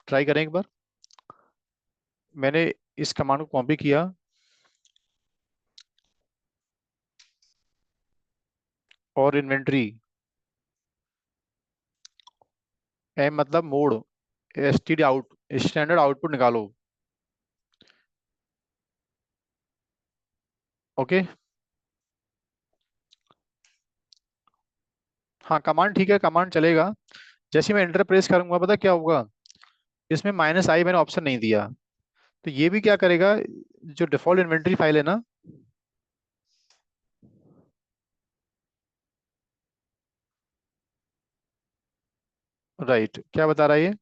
ट्राई करें एक बार। मैंने इस कमांड को कॉपी किया और इन्वेंट्री, एम मतलब mode, STD out, standard output निकालो। ओके, हाँ कमांड ठीक है, कमांड चलेगा। जैसे मैं एंटर प्रेस करूंगा पता क्या होगा, इसमें -i मैंने ऑप्शन नहीं दिया। तो ये भी क्या करेगा, जो डिफॉल्ट इन्वेंट्री फाइल है ना, राइट, क्या बता रहा है ये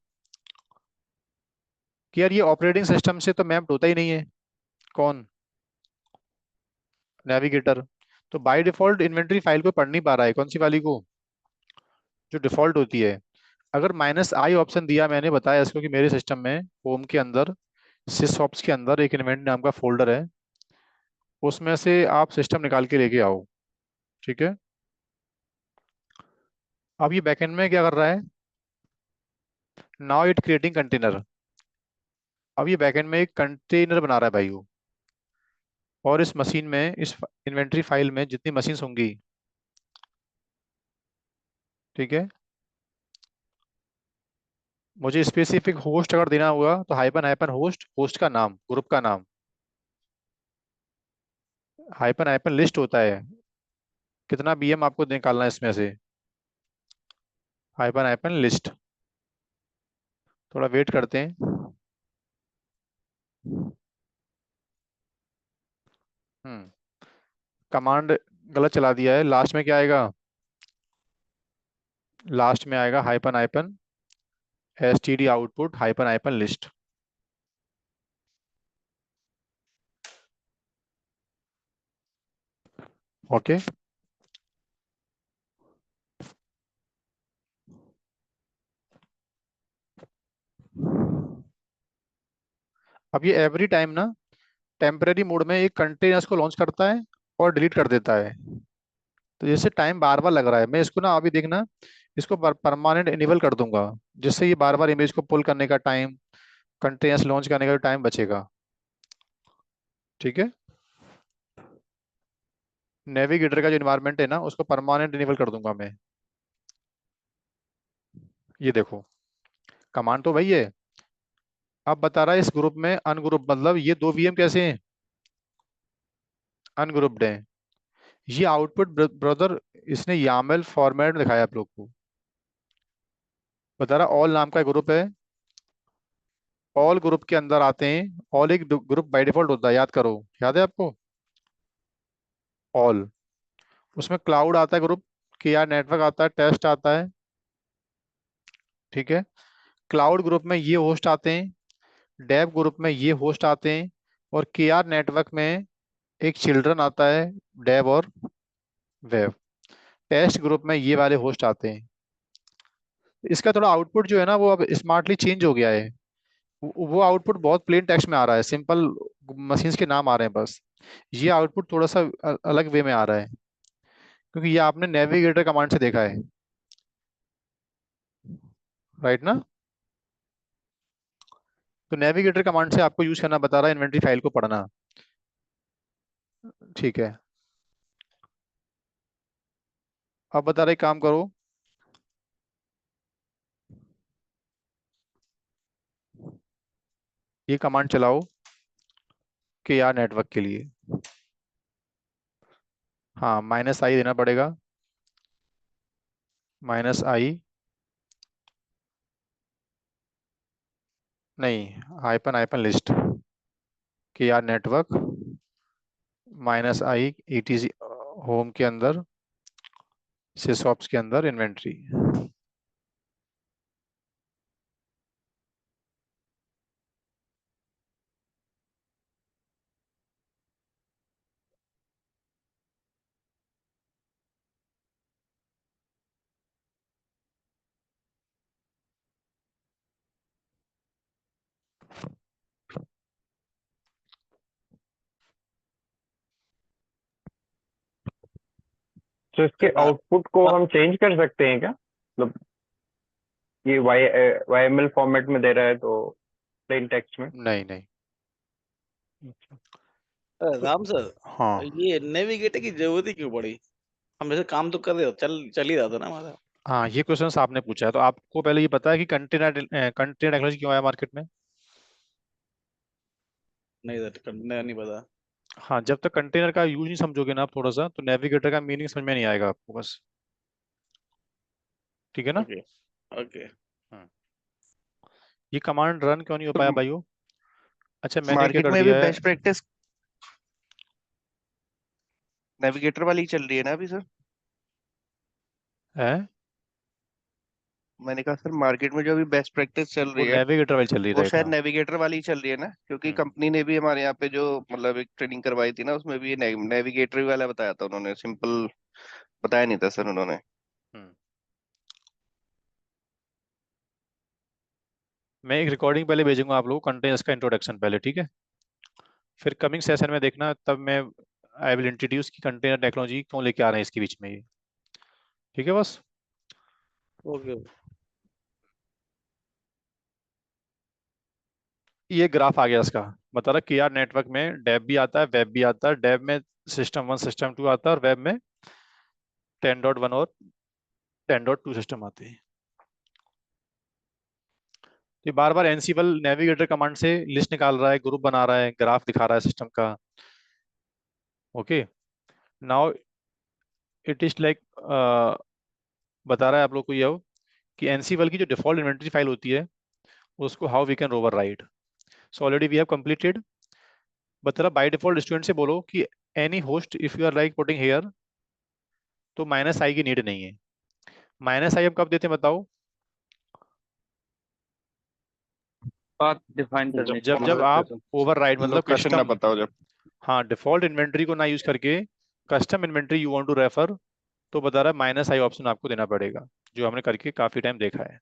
कि यार ये ऑपरेटिंग सिस्टम से तो मैप्ड होता ही नहीं है। कौन? नेविगेटर। तो बाय डिफॉल्ट इन्वेंट्री फाइल को पढ़ नहीं पा रहा है। कौन सी वाली को? जो डिफॉल्ट होती है। अगर -i ऑप्शन दिया, मैंने बताया इसको कि मेरे सिस्टम में होम के अंदर सिसऑप्स के अंदर एक इन्वेंट नाम का फोल्डर है, उसमें से आप सिस्टम निकाल के लेके आओ, ठीक है। अब ये बैकएंड में क्या कर रहा है, नाउ इट क्रिएटिंग कंटेनर। अब ये बैकएंड में एक कंटेनर बना रहा है भाई वो। और इस मशीन में, इस इन्वेंट्री फाइल में जितनी मशीन्स होंगी, ठीक है, मुझे स्पेसिफिक होस्ट अगर देना होगा तो हाइपन हाइपन होस्ट, होस्ट का नाम, ग्रुप का नाम, हाइपन हाइपन लिस्ट होता है। कितना BM आपको निकालना है इसमें से, हाइपन हाइपन लिस्ट। थोड़ा वेट करते हैं। हम्म, कमांड गलत चला दिया है। लास्ट में क्या आएगा, लास्ट में आएगा hyphen hyphen STD output hyphen hyphen list. Okay, अब ये एवरी टाइम ना टेम्परेरी मोड में एक कंटेनर्स को लॉन्च करता है और डिलीट कर देता है। तो जैसे टाइम बार बार लग रहा है, मैं इसको ना अभी देखना इसको परमानेंट इनेबल कर दूंगा, जिससे ये बार बार इमेज को पुल करने का टाइम, कंटेनर्स लॉन्च करने का टाइम बचेगा। ठीक है, नेविगेटर का जो इन्वायरमेंट है ना उसको परमानेंट इनेबल कर दूंगा मैं। ये देखो कमांड तो वही है। अब बता रहा है इस ग्रुप में अनग्रुप, मतलब ये दो वीएम कैसे हैं, अनग्रुप्ड हैं। ये आउटपुट ब्रदर इसने यामल फॉर्मेट में दिखाया आप लोग को। बता रहा ऑल नाम का ग्रुप है, ऑल ग्रुप के अंदर आते हैं। ऑल एक ग्रुप बाय डिफॉल्ट होता है, याद करो, याद है आपको ऑल। उसमें क्लाउड आता है ग्रुप, केआर नेटवर्क आता है, टेस्ट आता है। ठीक है, क्लाउड ग्रुप में ये होस्ट आते हैं, डेव ग्रुप में ये होस्ट आते हैं, और केआर नेटवर्क में एक चिल्ड्रन आता है, डेव और वेब। टेस्ट ग्रुप में ये वाले होस्ट आते हैं। इसका थोड़ा आउटपुट जो है ना वो अब स्मार्टली चेंज हो गया है। वो आउटपुट बहुत प्लेन टेक्स्ट में आ रहा है, सिंपल मशीन्स के नाम आ रहे हैं बस। ये आउटपुट थोड़ा सा अलग वे में आ रहा है, क्योंकि ये आपने नेविगेटर कमांड से देखा है, राइट ना। तो नेविगेटर कमांड से आपको यूज करना बता रहा है इन्वेंटरी फाइल को पढ़ना। ठीक है, अब बता रहे काम करो, ये कमांड चलाओ के आर नेटवर्क के लिए। हाँ -i देना पड़ेगा, -i नहीं, हाइपन हाइपन लिस्ट के R network -i etc home के अंदर सिसऑप्स के अंदर इन्वेंट्री। तो इसके सर आउटपुट को हम चेंज कर सकते हैं क्या, मतलब ये YML फॉर्मेट में दे रहा है तो प्लेन टेक्स्ट में? नहीं नहीं, राम सर, हाँ ये नेविगेटर की जरूरत ही क्यों पड़ी? हम जैसे काम तो कर रहे हो, चल ही रहा था ना हमारा। हाँ, ये क्वेश्चन आपने पूछा है, तो आपको पहले ये पता है कि कंटेनर टेक्नोलॉजी क्यों आया मार्केट में। नहीं सर, करने नहीं पता। हाँ, जब तक कंटेनर का यूज नहीं समझोगे ना आप थोड़ा सा, तो नेविगेटर का मीनिंग समझ में नहीं आएगा आपको बस। ठीक है ना। Okay okay. हम्म। ये कमांड रन क्यों नहीं हो तो पाया भाइयों? अच्छा, मैंने क्या मार्केट कर में भी दिया है, बेस्ट प्रैक्टिस नेविगेटर वाली ही चल रही है ना अभी सर? है? मैंने कहा सर मार्केट में जो अभी बेस्ट प्रैक्टिस चल वो रही है नेविगेटर वाली चल रही, वो राइट, शायद हाँ। नेविगेटर वाली ही चल रही है ना, क्योंकि हम्म। कंपनी ने भी हमारे यहाँ पे जो मतलब एक ट्रेनिंग करवाई थी ना उसमें भी नेविगेटर वाला बताया था उन्होंने, सिंपल बताया नहीं था सर उन्होंने। हम्म। मैं एक रिकॉर्डिंग पहले भेजूंगा आप लोगों को, कंटेनर्स का इंट्रोडक्शन पहले, ठीक है। फिर कमिंग सेशन में देखना, तब मैं आई विल इंट्रोड्यूस की कंटेनर टेक्नोलॉजी क्यों लेके आ रहे हैं इसके बीच में ये। ठीक है बस। ओके। ये ग्राफ आ गया इसका, बता रहा कि यार नेटवर्क में डेव भी आता है, वेब भी आता है। डेव में सिस्टम 1 सिस्टम 2 आता है, और वेब में 10.1 और 10.2 सिस्टम आते हैं। ये बार बार एनसिबल नेविगेटर कमांड से लिस्ट निकाल रहा है, ग्रुप बना रहा है, ग्राफ दिखा रहा है सिस्टम का। Okay, now it is like बता रहा है आप लोग को ये अब कि एनसिबल की जो डिफॉल्ट इन्वेंटरी फाइल होती है उसको how we can override. So already we have completed. बता रहा बाय डिफॉल्ट स्टूडेंट से बोलो कि any host if you are like putting here, तो -i की नीड नहीं है। -i हम कब देते हैं बताओ? पाथ डिफाइन करने जब के जब बाद। आप ओवरराइड मतलब लोकेशन ना कस्टम, बताओ जब। हाँ डिफॉल्ट इन्वेंटरी को ना यूज करके custom inventory you want to refer, तो बता रहा है -i ऑप्शन आपको देना पड़ेगा, जो हमने करके काफी टाइम देखा है।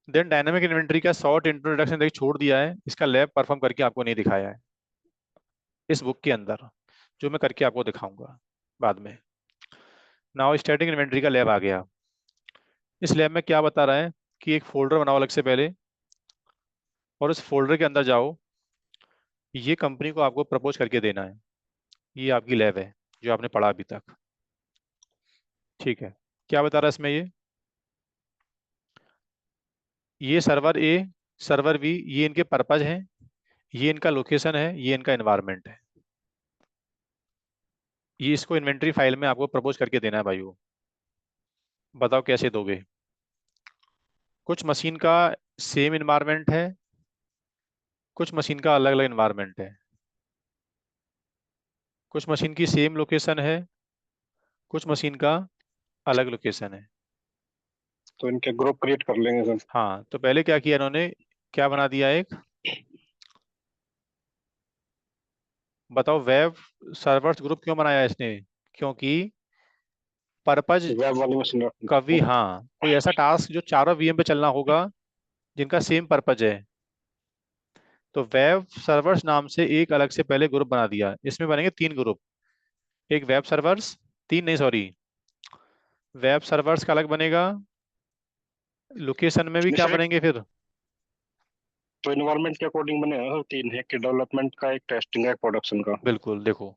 देन डायनामिक इन्वेंटरी का शॉर्ट इंट्रोडक्शन देखिए छोड़ दिया है, इसका लैब परफॉर्म करके आपको नहीं दिखाया है इस बुक के अंदर, जो मैं करके आपको दिखाऊंगा बाद में। नाउ स्टैटिक इन्वेंटरी का लैब आ गया। इस लैब में क्या बता रहा है कि एक फोल्डर बनाओ अलग से पहले, और उस फोल्डर के अंदर जाओ, ये कंपनी को आपको प्रपोज करके देना है। ये आपकी लैब है जो आपने पढ़ा अभी तक, ठीक है। क्या बता रहा है इसमें ये सर्वर ए, सर्वर बी, ये इनके पर्पज हैं, ये इनका लोकेशन है, ये इनका एनवायरनमेंट है। ये इसको इन्वेंटरी फाइल में आपको प्रपोज करके देना है भाइयों। बताओ कैसे दोगे? कुछ मशीन का सेम एनवायरनमेंट है, कुछ मशीन का अलग अलग एनवायरनमेंट है, कुछ मशीन की सेम लोकेशन है, कुछ मशीन का अलग लोकेशन है। तो इनके ग्रुप क्रिएट कर लेंगे सर। हाँ, तो पहले क्या किया इन्होंने, क्या बना दिया एक, बताओ वेब सर्वर्स ग्रुप क्यों बनाया इसने? क्योंकि पर्पज वेब वाली मशीन कभी, हाँ, कोई ऐसा टास्क जो चारों वीएम पे चलना होगा जिनका सेम पर्पज है, तो वेब सर्वर्स नाम से एक अलग से पहले ग्रुप बना दिया। इसमें बनेंगे 3 ग्रुप, एक वेब सर्वर्स, 3 नहीं सॉरी, वेब सर्वर्स का अलग बनेगा, लोकेशन में भी क्या सर। बनेंगे फिर? तो इन्वायरमेंट के अकॉर्डिंग बनेगा सर, 3 है, कि डेवलपमेंट का, एक टेस्टिंग का, एक प्रोडक्शन का। बिल्कुल, देखो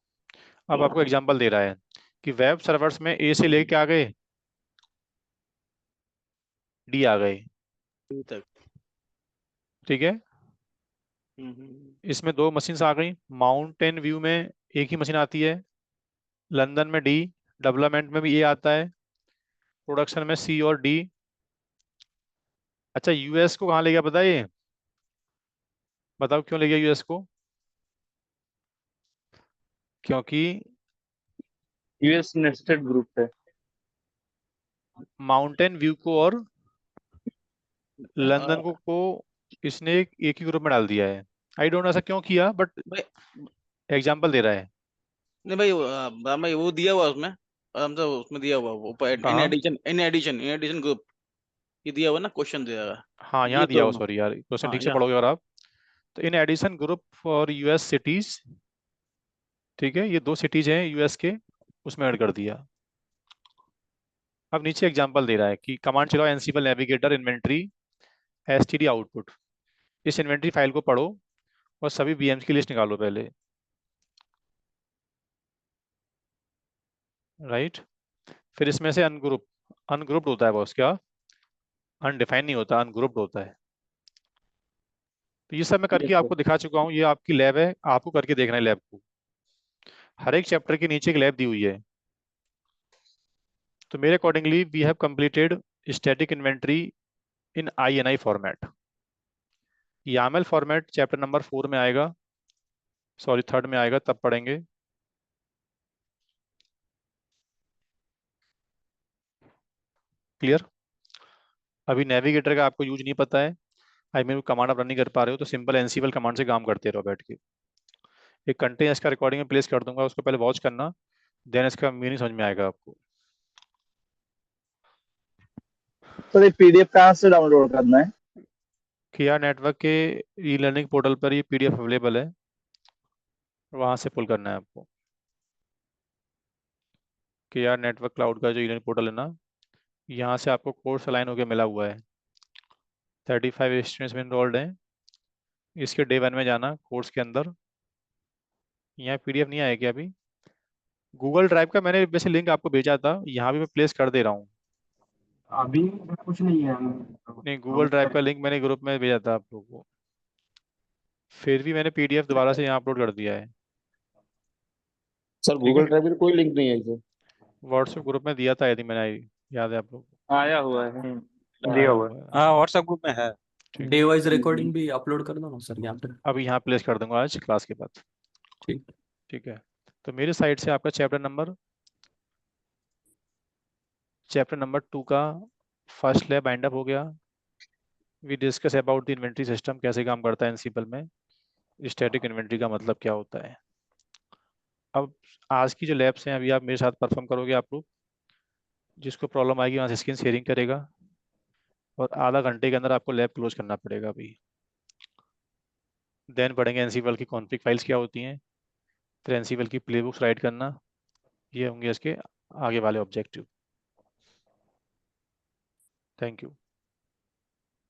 अब आपको एग्जांपल दे रहा है कि वेब सर्वर्स में ए से लेके आ गए, डी आ गए, अभी तक। ठीक है। हम्म। इसमें 2 मशीन्स आ गई, माउंटेन व्यू में एक ही मशीन आती है, लंदन में डी, डेवलपमेंट में भी ए आता है, प्रोडक्शन में सी और डी। अच्छा, यूएस को कहाँ ले गया बताइए? बताओ क्यों ले गया यूएस को? क्योंकि यूएस नेस्टेड ग्रुप है। माउंटेन व्यू को और लंदन को इसने एक ही ग्रुप में डाल दिया है। आई डोंट नो ऐसा क्यों किया, बट भाई एग्जाम्पल दे रहा है। नहीं भाई, भाई वो दिया हुआ उसमें, मतलब उसमें दिया हुआ वो कहाँ? इन एडिशन ग्रुप, ये दिया हुआ ना, क्वेश्चन दिया हुआ हाँ, ये यहाँ दिया तो। हो, सॉरी यार, क्वेश्चन हाँ ठीक से यहाँ। पढ़ोगे अगर आप। तो in addition group for US cities, ठीक है, ये 2 सिटीज हैं यूएस के, उसमें ऐड कर दिया। अब नीचे एग्जांपल दे रहा है कि कमांड चलाओ एनसिबल नेविगेटर इन्वेंट्री एसटीडी आउटपुट। इस इन्वेंट्री फाइल को पढ़ो और सभी बीएम्स की लिस्ट निकालो पहले, राइट। फिर इसमें से अनग्रुप, अनग्रुप्ड होता है बॉस, क्या अनडिफाइंड नहीं होता, अनग्रुप्ड होता है। तो ये सब मैं करके आपको दिखा चुका हूँ, ये आपकी लैब है, आपको करके देखना है लैब को। हर एक चैप्टर के नीचे एक लैब दी हुई है। तो मेरे accordingly we have completed static inventory in INI format. YAML format chapter number 4 में आएगा, सॉरी 3rd में आएगा, तब पढ़ेंगे। क्लियर? अभी नेविगेटर का आपको यूज नहीं पता है, आई मीन कमांड आप रन नहीं कर पा रहे हो, तो सिंपल एनसीबल कमांड से काम करते रहो बैठ के। एक कंटेंट इसका रिकॉर्डिंग में प्लेस कर दूंगा, उसको पहले वॉच करना, देन इसका मीनिंग समझ में आएगा आपको। तो ये पीडीएफ कहाँ से डाउनलोड करना है? KR नेटवर्क के ई लर्निंग पोर्टल पर ये PDF अवेलेबल है, वहां से पुल करना है आपको। KR नेटवर्क क्लाउड का जो ई लर्निंग पोर्टल है ना, यहाँ से आपको कोर्स अलाइन होकर मिला हुआ है, 35 स्टूडेंट्स में इनरोल्ड हैं। इसके डे 1 में जाना कोर्स के अंदर, यहाँ PDF नहीं आएगी अभी। गूगल ड्राइव का मैंने वैसे लिंक आपको भेजा था, यहाँ भी मैं प्लेस कर दे रहा हूँ। अभी कुछ नहीं है। नहीं, गूगल ड्राइव का लिंक मैंने ग्रुप में भेजा था आप लोगों को, फिर भी मैंने PDF दोबारा से यहाँ अपलोड कर दिया है। सर ठीक है, गूगल ड्राइव में कोई लिंक नहीं है इसे। व्हाट्सएप ग्रुप में दिया था, यदि मैंने याद है आप लोगों को, आया हुआ है। आया दिया हुआ है। हुआ है। हाँ व्हाट्सएप ग्रुप में है। ठीक है, डे वाइज रिकॉर्डिंग भी अपलोड कर दो ना सर यहाँ पे। अभी यहाँ प्लेस कर दूंगा आज क्लास के बाद। ठीक। ठीक है, तो मेरे साइड से आपका चैप्टर नंबर 2 का फर्स्ट लैब बाइंड अप हो गया। We discuss about the inventory system, कैसे काम करता है एनसीबल में, स्टैटिक इन्वेंट्री का मतलब क्या होता है। अब आज की जो लैब्स हैं अभी आप मेरे साथ परफॉर्म करोगे, आप लोग जिसको प्रॉब्लम आएगी वहाँ से स्क्रीन शेयरिंग करेगा, और आधा घंटे के अंदर आपको लैब क्लोज करना पड़ेगा अभी। देन पढ़ेंगे एनसीवल की कॉन्फ़िग फाइल्स क्या होती हैं, फिर एनसीवल की प्लेबुक्स राइट करना। ये होंगे इसके आगे वाले ऑब्जेक्टिव। Thank you.